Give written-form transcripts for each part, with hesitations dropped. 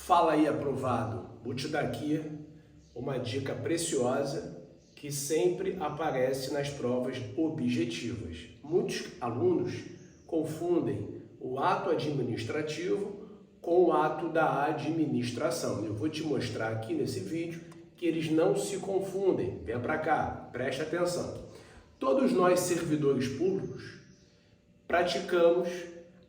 Fala aí, aprovado. Vou te dar aqui uma dica preciosa que sempre aparece nas provas objetivas. Muitos alunos confundem o ato administrativo com o ato da administração. Eu vou te mostrar aqui nesse vídeo que eles não se confundem. Vem para cá, preste atenção. Todos nós, servidores públicos, praticamos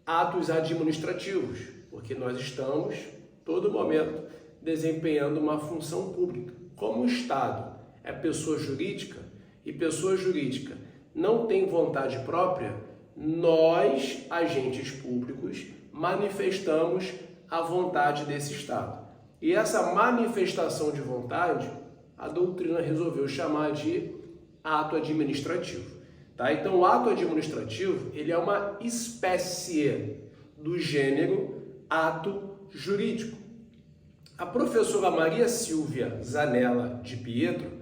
atos administrativos, porque nós estamos, todo momento, desempenhando uma função pública. Como o Estado é pessoa jurídica e pessoa jurídica não tem vontade própria, nós, agentes públicos, manifestamos a vontade desse Estado. E essa manifestação de vontade, a doutrina resolveu chamar de ato administrativo. Tá? Então, o ato administrativo ele é uma espécie do gênero ato jurídico. A professora Maria Silvia Zanella de Pietro,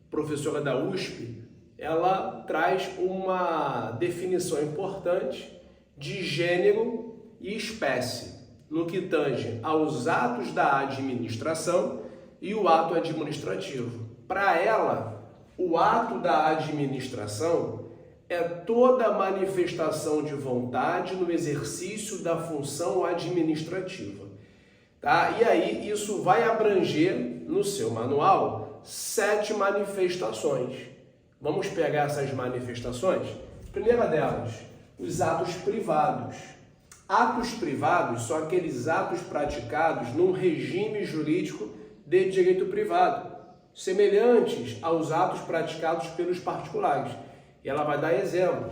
professora da USP, ela traz uma definição importante de gênero e espécie, no que tange aos atos da administração e o ato administrativo. Para ela, o ato da administração é toda manifestação de vontade no exercício da função administrativa. Tá? E aí, isso vai abranger, no seu manual, 7 manifestações. Vamos pegar essas manifestações? Primeira delas, os atos privados. Atos privados são aqueles atos praticados num regime jurídico de direito privado, semelhantes aos atos praticados pelos particulares. E ela vai dar exemplo: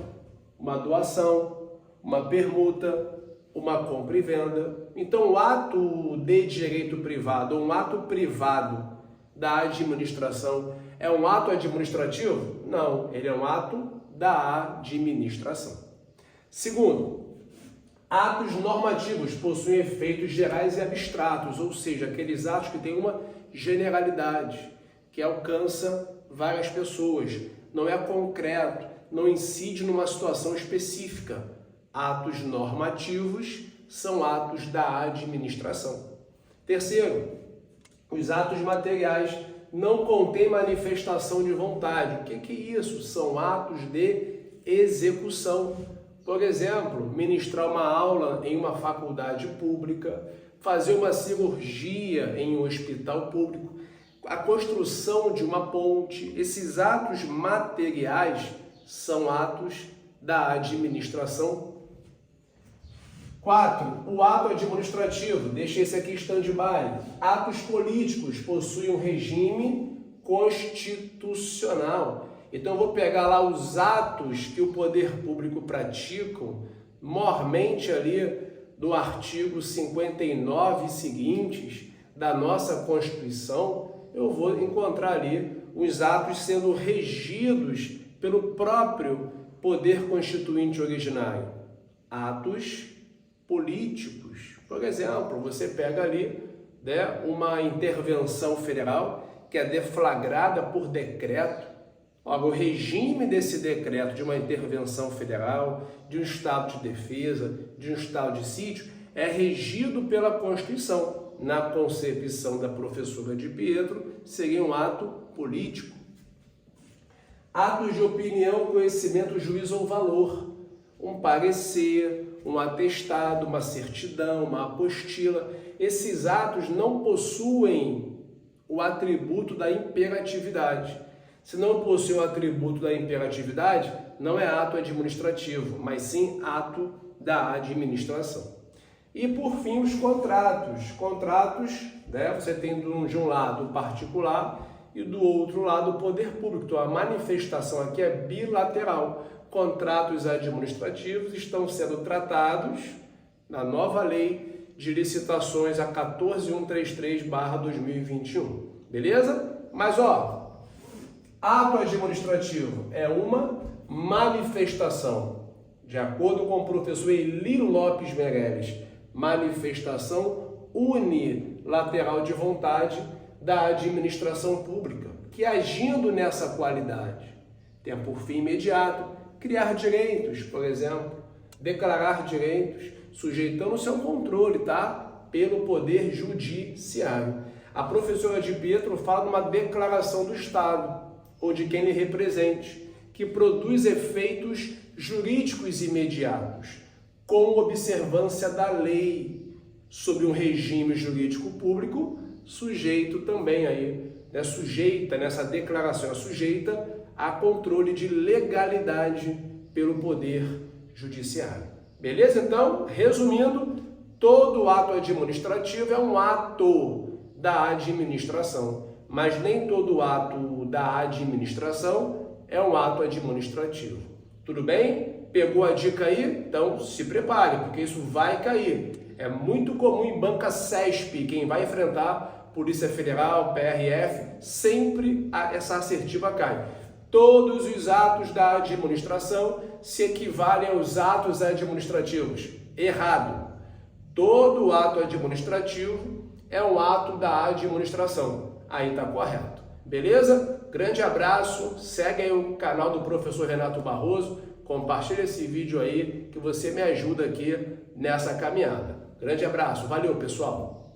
uma doação, uma permuta, uma compra e venda. Então, o ato de direito privado, ou um ato privado da administração, é um ato administrativo? Não, ele é um ato da administração. Segundo, atos normativos possuem efeitos gerais e abstratos, ou seja, aqueles atos que têm uma generalidade, que alcança várias pessoas, não é concreto, não incide numa situação específica. Atos normativos são atos da administração. Terceiro, os atos materiais não contêm manifestação de vontade. O que é isso? São atos de execução. Por exemplo, ministrar uma aula em uma faculdade pública, fazer uma cirurgia em um hospital público, a construção de uma ponte. Esses atos materiais são atos da administração. 4. O ato administrativo, deixa esse aqui stand-by. Atos políticos possuem um regime constitucional. Então, eu vou pegar lá os atos que o poder público praticam, mormente ali do artigo 59 e seguintes da nossa Constituição, eu vou encontrar ali os atos sendo regidos pelo próprio poder constituinte originário. Atos políticos. Por exemplo, você pega ali, né, uma intervenção federal que é deflagrada por decreto. Ora, o regime desse decreto de uma intervenção federal, de um estado de defesa, de um estado de sítio, é regido pela Constituição. Na concepção da professora de Pietro, seria um ato político. Atos de opinião, conhecimento, juízo ou valor. Um parecer, um atestado, uma certidão, uma apostila. Esses atos não possuem o atributo da imperatividade. Se não possui o atributo da imperatividade, não é ato administrativo, mas sim ato da administração. E, por fim, os contratos. Contratos, né, você tem de um lado o particular e do outro lado o poder público. Então, a manifestação aqui é bilateral. Contratos administrativos estão sendo tratados na nova lei de licitações a 14.133/2021. Beleza? Mas, ato administrativo é uma manifestação. De acordo com o professor Elírio Lopes Meirelles, manifestação unilateral de vontade da administração pública, que agindo nessa qualidade tem por fim imediato criar direitos, por exemplo, declarar direitos, sujeitando o seu controle, tá? pelo Poder Judiciário. A professora de Pietro fala de uma declaração do Estado, ou de quem lhe represente, que produz efeitos jurídicos imediatos, com observância da lei, sob um regime jurídico público, sujeito também aí, né, sujeita, nessa declaração, é sujeita a controle de legalidade pelo Poder Judiciário. Beleza? Então, resumindo, todo ato administrativo é um ato da administração, mas nem todo ato da administração é um ato administrativo. Tudo bem? Pegou a dica aí? Então se prepare, porque isso vai cair. É muito comum em banca CESP, quem vai enfrentar Polícia Federal, PRF, sempre essa assertiva cai. Todos os atos da administração se equivalem aos atos administrativos. Errado. Todo ato administrativo é um ato da administração. Aí está correto. Beleza? Grande abraço. Segue aí o canal do professor Renato Barroso. Compartilha esse vídeo aí que você me ajuda aqui nessa caminhada. Grande abraço. Valeu, pessoal.